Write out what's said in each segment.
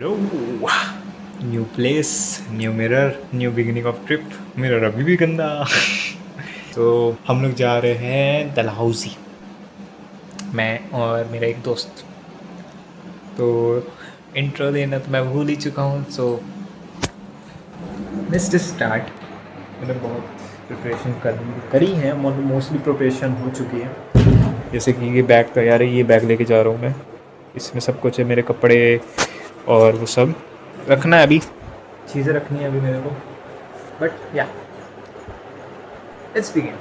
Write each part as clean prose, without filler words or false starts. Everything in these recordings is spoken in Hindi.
Hello. New place, new mirror, new beginning of trip. Mirror अभी भी गंदा। तो हम लोग जा रहे हैं डलहौजी, मैं और मेरा एक दोस्त। तो इंट्रो देना तो मैं भूल ही चुका हूँ। So let's just start. मैंने बहुत प्रिपरेशन करी है, मोस्टली प्रिपरेशन हो चुकी है। जैसे कि ये बैग तैयार है, ये बैग लेके जा रहा हूँ मैं। इसमें सब कुछ है, मेरे कपड़े और वो सब रखना है। अभी चीज़ें रखनी है अभी मेरे को, बट या लेट्स बिगिन।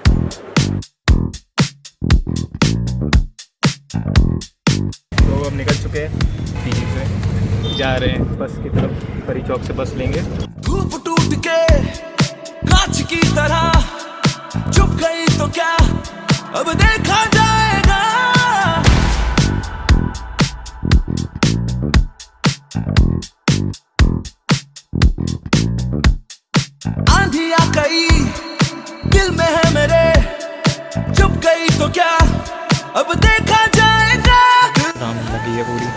तो अब निकल चुके हैं पीजी से, जा रहे हैं बस की तरफ। परी चौक से बस लेंगे। धूप टूट के कांच की तरह चुप गई तो क्या, अब देखा जाएगा। आंधी आ गई दिल में है मेरे, चुप गई तो क्या, अब देखा जाएगा। शाम लगी है पूरी।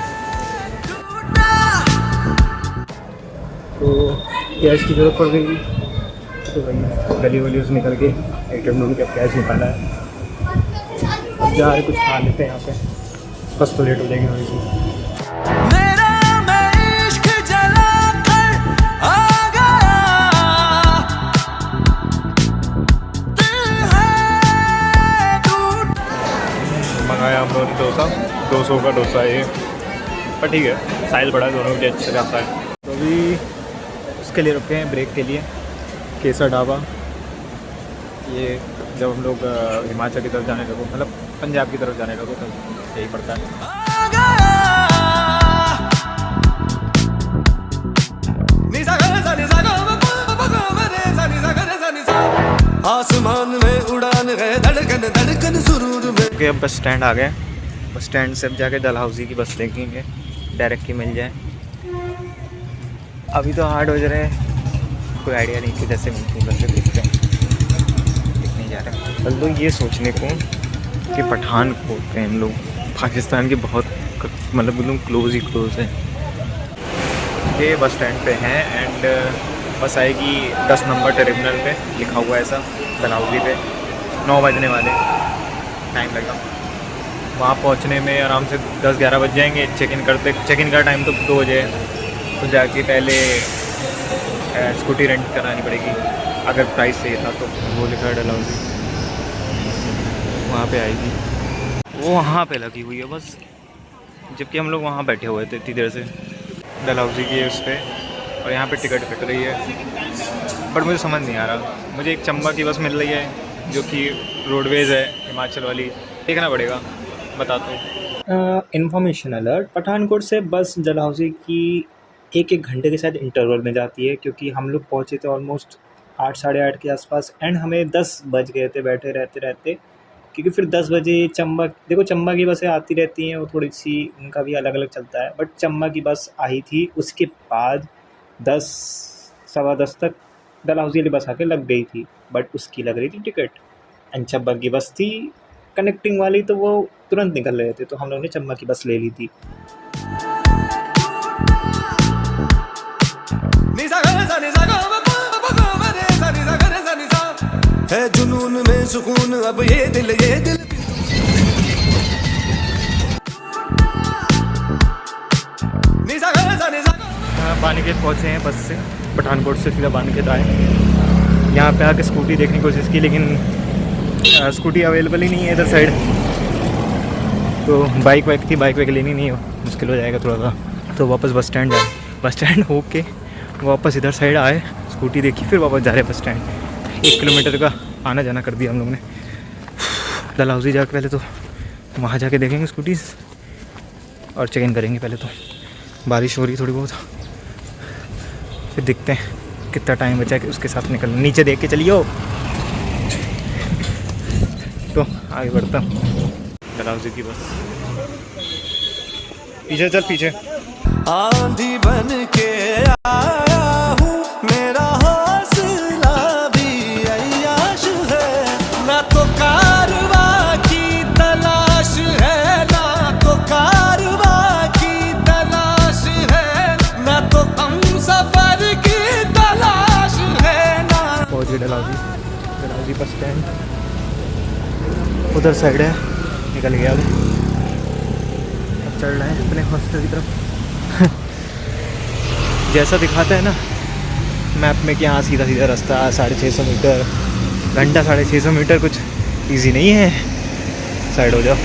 तो कैश की जरूरत पड़ गई, तो वही गली वली से निकल के ATM ढूंढ के अब कैश निकाला है। अब जा रहे कुछ खा लेते हैं यहाँ पे, बस तो लेट हो जाएगी थोड़ी सी। मेरा मैं इश्क जला कर आ गया, दिल है टूट। मंगाया हम लोगों ने डोसा, 200 का डोसा है ये, पर ठीक है, साइज बड़ा है, दोनों के अच्छे खासा है। तो अभी उसके लिए रुके हैं, ब्रेक के लिए। केसर ढाबा, ये जब हम लोग हिमाचल की तरफ जाने लगो, मतलब पंजाब की तरफ जाने लगो, तब यही पड़ता है। आ गया। निसा गा सा निसा गा मा पा गा मा रे सा निसा गा रे सा निसा। आसमान में उड़ान है, धड़कन धड़कन सुरूर में। ओके, अब बस स्टैंड आ गए। बस स्टैंड से अब जाके डलहौजी की बस देखेंगे, डायरेक्ट की मिल जाए। अभी तो 8 बज रहे हैं, कोई आइडिया नहीं कि जैसे मिलती है, बस देखते हैं। दिख नहीं जा रहा है। कल तो ये सोचने को कि पठानकोट पे हम लोग पाकिस्तान के बहुत मतलब एकदम क्लोज है। ये बस स्टैंड पे हैं एंड बस आएगी 10 नंबर टर्मिनल पे, लिखा हुआ है ऐसा डलहौजी पे। 9 बजने वाले, टाइम लगेगा वहाँ पहुँचने में। आराम से 10-11 बज जाएंगे। चेक इन का टाइम तो 2 बजे है। तो जाके पहले स्कूटी रेंट करानी पड़ेगी, अगर प्राइस सही था तो। वो लिखा है डलहौजी, वहाँ पे आएगी। वो वहाँ पे लगी हुई है बस, जबकि हम लोग वहाँ बैठे हुए थे इतनी देर से डलहौजी की उस पर। और यहाँ पे टिकट कट रही है, बट मुझे समझ नहीं आ रहा। मुझे एक चंबा की बस मिल रही है जो कि रोडवेज़ है, हिमाचल वाली। देखना पड़ेगा, बताता हूँ। इन्फॉर्मेशन अलर्ट, पठानकोट से बस डलहौजी की 1-1 घंटे के साथ इंटरवल में जाती है, क्योंकि हम लोग पहुँचे थे ऑलमोस्ट 8 साढ़े 8 के आसपास एंड हमें 10 बज गए थे बैठे रहते। क्योंकि फिर 10 बजे चंबा, देखो चंबा की बसें आती रहती हैं, वो थोड़ी सी उनका भी अलग अलग चलता है, बट चंबा की बस आई थी। उसके बाद 10 सवा 10 तक डलहौजी वाली बस आके लग गई थी, बट उसकी लग रही थी टिकट। एंड चंबा की बस थी कनेक्टिंग वाली, तो वो तुरंत निकल रहे थे, तो हम लोगों ने चंबा की बस ले ली थी। निसा गा सा निसा गा मा पा गा मा रे सा निसा गा रे सा निसा। है जुनून में सुकून, अब ये दिल निसा गा सा निसा गा। बानीखेत पहुँचे हैं बस से, पठानकोट से सीधा बानीखेत आए। यहाँ पे आके स्कूटी देखने की कोशिश की, लेकिन स्कूटी अवेलेबल ही नहीं है इधर साइड। तो बाइक वाइक लेनी नहीं हो, मुश्किल हो जाएगा थोड़ा सा। तो वापस बस स्टैंड जाए, बस स्टैंड होके वापस इधर साइड आए, स्कूटी देखी, फिर वापस जा रहे बस स्टैंड। 1 किलोमीटर का आना जाना कर दिया हम लोग ने। डलहौजी जाके पहले तो वहाँ जाके देखेंगे स्कूटीज़ और चेक इन करेंगे पहले तो। बारिश हो रही थोड़ी बहुत, फिर देखते हैं कितना टाइम बचा कि उसके साथ निकल। नीचे देख के चलियो। तो आगे बढ़ता हूँ। डलहौजी की बस, पीछे चल पीछे। आंधी बन के आया हूँ, मेरा हौसला भी अय्याश है। ना तो कारवा की तलाश है, ना तो कारवा की तलाश है, ना ये डलहौजी बस स्टैंड उधर साइड है, निकल गया अब चल रहे हैं अपने हॉस्टल की तरफ। जैसा दिखाता है ना मैप में कि हाँ सीधा सीधा रास्ता 650 मीटर घंटा, 650 मीटर कुछ इजी नहीं है। साइड हो जाओ।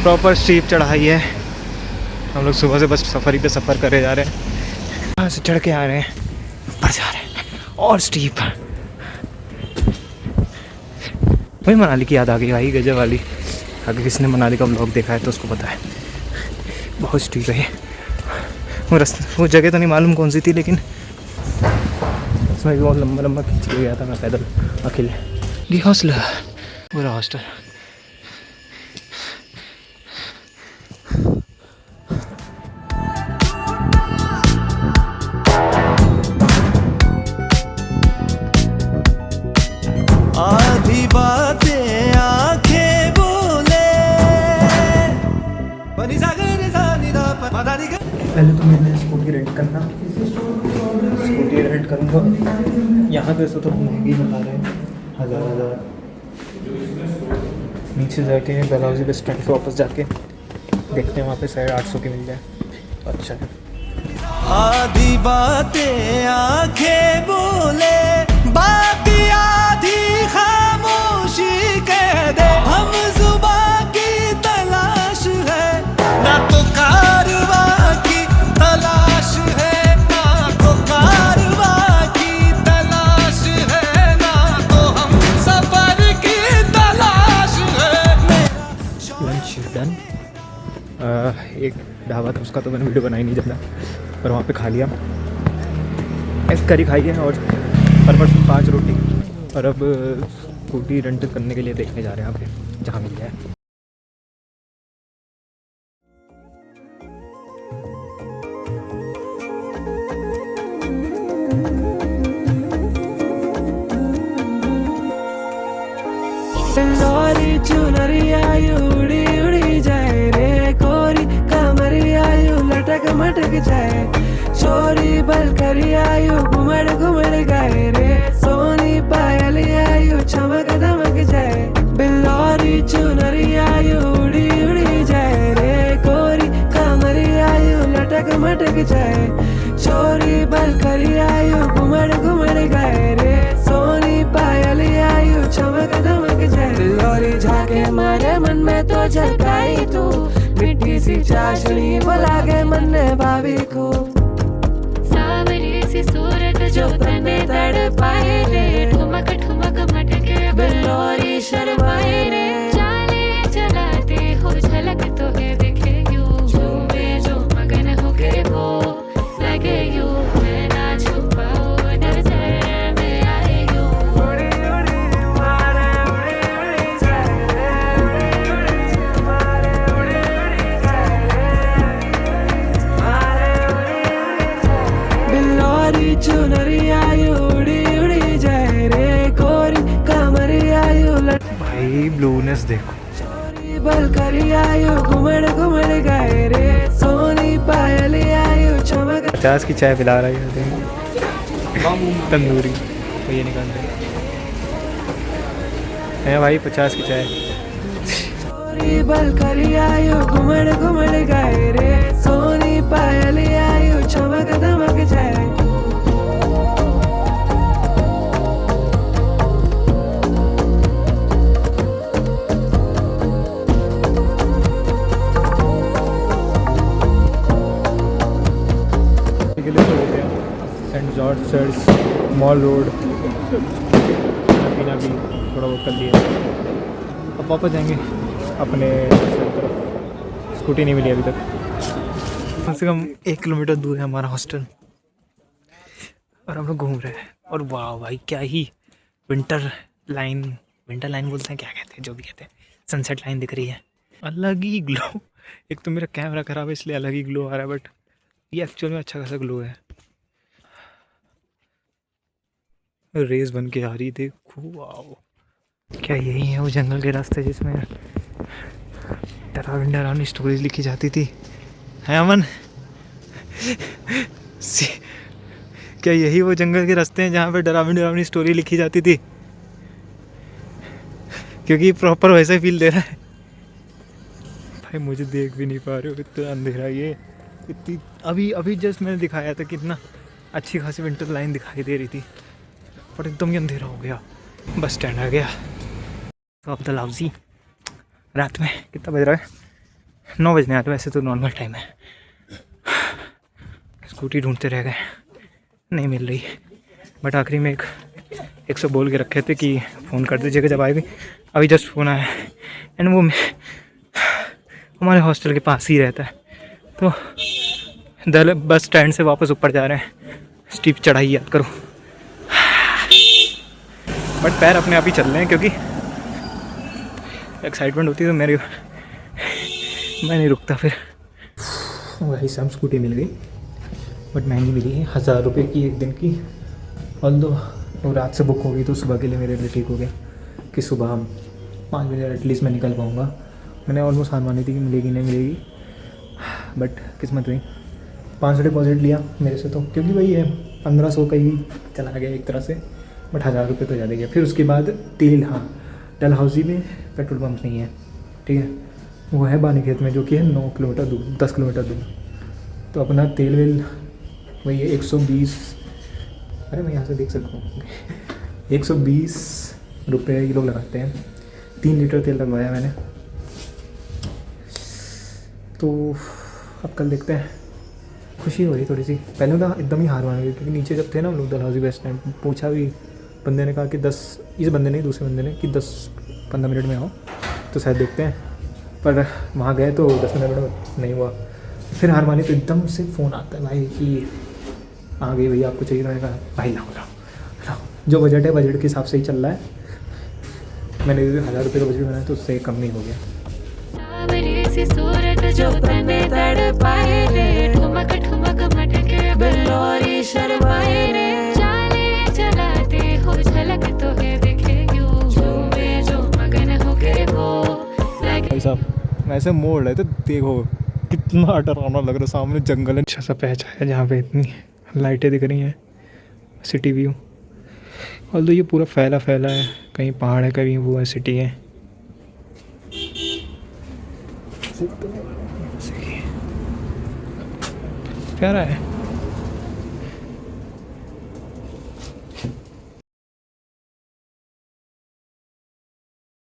प्रॉपर स्टीप चढ़ाई है। हम लोग सुबह से बस सफरी पे सफ़र करे जा रहे हैं, यहाँ से चढ़ के आ रहे हैं, ऊपर जा रहे हैं और स्टीप। वही मनाली की याद आ गई भाई, गजब वाली। अगर किसने मनाली का व्लॉग देखा है तो उसको पता है, बहुत स्टीप है। वो जगह तो नहीं मालूम कौन सी थी, लेकिन उसमें भी बहुत लंबा लंबा खींच के गया था मैं पैदल अकेले। ये हौसला पूरा हॉस्टल। आधी बातें आंखें बोले बनी सागर सानी दा पता नहीं। पहले तो मैंने स्कूटी रेंट करना, स्कूटी रेंट करूँगा। यहाँ पे तो महंगी बता रहे हैं, 1000। नीचे जाके डलहौजी बस स्टैंड से वापस जाके देखते हैं, वहाँ पे शायद 800 की मिल जाए। अच्छा है। आधी बातें आंखें बोले बाकी आधी खामोशी कह दे, हम जुबां की तलाश है ना तो कारवां की तलाश है, ना तो कारवां की तलाश है, ना तो हम सफर की तलाश है। Lunch done. एक ढाबा था, उसका तो मैंने वीडियो बनाई नहीं ज़्यादा, पर वहाँ पे खा लिया। एक करी खाई है और पर पर्सन 5 रोटी। और अब स्कूटी रेंट करने के लिए देखने जा रहे हैं यहाँ पे, जहाँ मिल जाए। लॉरी चुनरिया उड़ी उड़ी जाए रे, कोरी कमरिया लटक मटक जाए, चोरी बल करिया घुमड़ घुमड़ गाए रे, सोनी पायल आयु चमक दमक जाए, बिल्लौरी चुनरिया उड़ी उड़ी जाए रे, कोरी कमरिया लटक मटक जाए, चोरी बल करिया घुमड़ घुमड़ गाए रे, सोनी पायल आयु चमक दमक जाए। बिल्लौरी झाके मारे मन में तो झलकाई तू, मिट्टी सी चाशनी बुला के मन ने भाभी को, सावरी सी सूरत जो तने तड़ पाए रे, ठुमक ठुमक मटके बिल्लौरी शर्माए रे, चाले चलाते हो झलक तो है दिखे यूं, झूमे जो मगन हो के वो लगे यूं, मैं ना छुपाओ नजर में आए यूं। उड़ी उड़ी मारे उड़ी उड़ी जाए रे, उड़ी उड़ी मारे उड़ी उड़ी जाए रे, मारे उड़ी उड़ी जाए। बिल्लौरी चुनरिया उड़ी उड़ी जाए रे, कोरी कमरिया लट भाई ब्लूनेस देखो। चोरी बल करिया घुमड़ घुमड़ गाए रे, सोनी पायल आयु चमक। 50 की चाय पिला रहा है तंदूरी, तो ये निकाल रहे हैं भाई 50 की चाय। चोरी बल करिया घुमड़ घुमड़ गाए रे, सोनी पायल आयु चमक दमक जाए। के लिए तो हो गया Saint George Church, Mall Road, खाना पीना भी थोड़ा बहुत कर लिया। अब वापस जाएंगे अपने तरफ। स्कूटी नहीं मिली अभी तक। कम से कम 1 किलोमीटर दूर है हमारा हॉस्टल, और हम लोग घूम रहे हैं। और वाह भाई क्या ही विंटर लाइन बोलते हैं, क्या कहते हैं, जो भी कहते हैं, सनसेट लाइन दिख रही है। अलग ही ग्लो। एक तो मेरा कैमरा ख़राब है इसलिए अलग ही ग्लो आ रहा है, बट ये एक्चुअल में अच्छा खासा ग्लो है। रेस बन के आ रही, देखो वाओ। क्या यही है वो जंगल के रास्ते जिसमें डरावनी स्टोरीज लिखी जाती थी, है अमन? क्या यही वो जंगल के रास्ते हैं जहाँ पे डरावनी डरावनी स्टोरी लिखी जाती थी? क्योंकि प्रॉपर वैसे फील दे रहा है। भाई मुझे देख भी नहीं पा रहे हो, इतना अंधेरा ये। इतनी अभी अभी जस्ट मैंने दिखाया था कितना अच्छी खासी विंटर लाइन दिखाई दे रही थी, पर एकदम ही अंधेरा हो गया। बस स्टैंड आ गया। तो अब डलहौजी रात में कितना बज रहा है? 9 बजने आते, वैसे तो नॉर्मल टाइम है। स्कूटी ढूंढते रह गए, नहीं मिल रही, बट आखिरी में एक सौ बोल के रखे थे कि फ़ोन कर दीजिएगा जब आएगी। अभी जस्ट फ़ोन आया है, एंड वो हमारे हॉस्टल के पास ही रहता है। तो बस स्टैंड से वापस ऊपर जा रहे हैं। स्टीप चढ़ाई याद करो, बट पैर अपने आप ही चल रहे हैं क्योंकि एक्साइटमेंट होती है तो मैं नहीं रुकता। फिर वही सब स्कूटी मिल गई, बट महंगी मिली है, 1000 रुपये की एक दिन की। ऑल्दो वो रात से बुक हो गई तो सुबह के लिए मेरे लिए ठीक हो गया कि सुबह हम 5 बजे एटलीस्ट मैं निकल पाऊँगा। मैंने ऑलमोस्ट हार मानी थी कि मिलेगी नहीं मिलेगी, बट किस्मत हुई। 500 डिपॉजिट लिया मेरे से, तो क्योंकि वही है 1500 का ही चला गया एक तरह से, बट 1000 रुपये तो ज़्यादा गया। फिर उसके बाद तेल, हाँ डलहौजी में पेट्रोल पम्प नहीं है, ठीक है, वो है बानीखेत में, जो कि है 9 किलोमीटर दूर, 10 किलोमीटर दूर। तो अपना तेल वेल वही है 120, अरे मैं यहाँ से देख सकता हूँ 120 रुपये ये लोग लगाते हैं। 3 लीटर तेल लगवाया मैंने। तो अब कल देखते हैं। खुशी हो रही थोड़ी सी, पहले तो एकदम ही हार मान गई क्योंकि नीचे जब थे ना हम लोग डलहौजी बस स्टैंड, पूछा भी, बंदे ने कहा कि 10, इस बंदे ने, दूसरे बंदे ने, कि 10-15 मिनट में आओ, तो शायद देखते हैं। पर वहाँ गए तो 10-15 मिनट नहीं हुआ, फिर हार मानी। तो एकदम से फ़ोन आता है भाई कि आ गई भैया, आपको चाहिए। मैंने कहा भाई लाओ, जो बजट है बजट के हिसाब से ही चल रहा है। मैंने 1000 रुपये का बजट बनाया तो उससे कम नहीं हो गया। सावरी सी सूरत जो तने तड़पाए रे, ठुमक ठुमक मटके बिल्लोरी शर्माए रे, चाले चलाते हो झलक तो है दिखे यूं, झूमे जो मगन होके वो लगे। भाई साहब वैसे मोड़ रहे थे, देखो कितना डरावना लग रहा है। सामने जंगल है, अच्छा सा पैच है जहाँ पे इतनी लाइटें दिख रही हैं, सिटी व्यू। और तो ये पूरा फैला है, कहीं पहाड़ है, कहीं वो है, सिटी है। प्यारा है।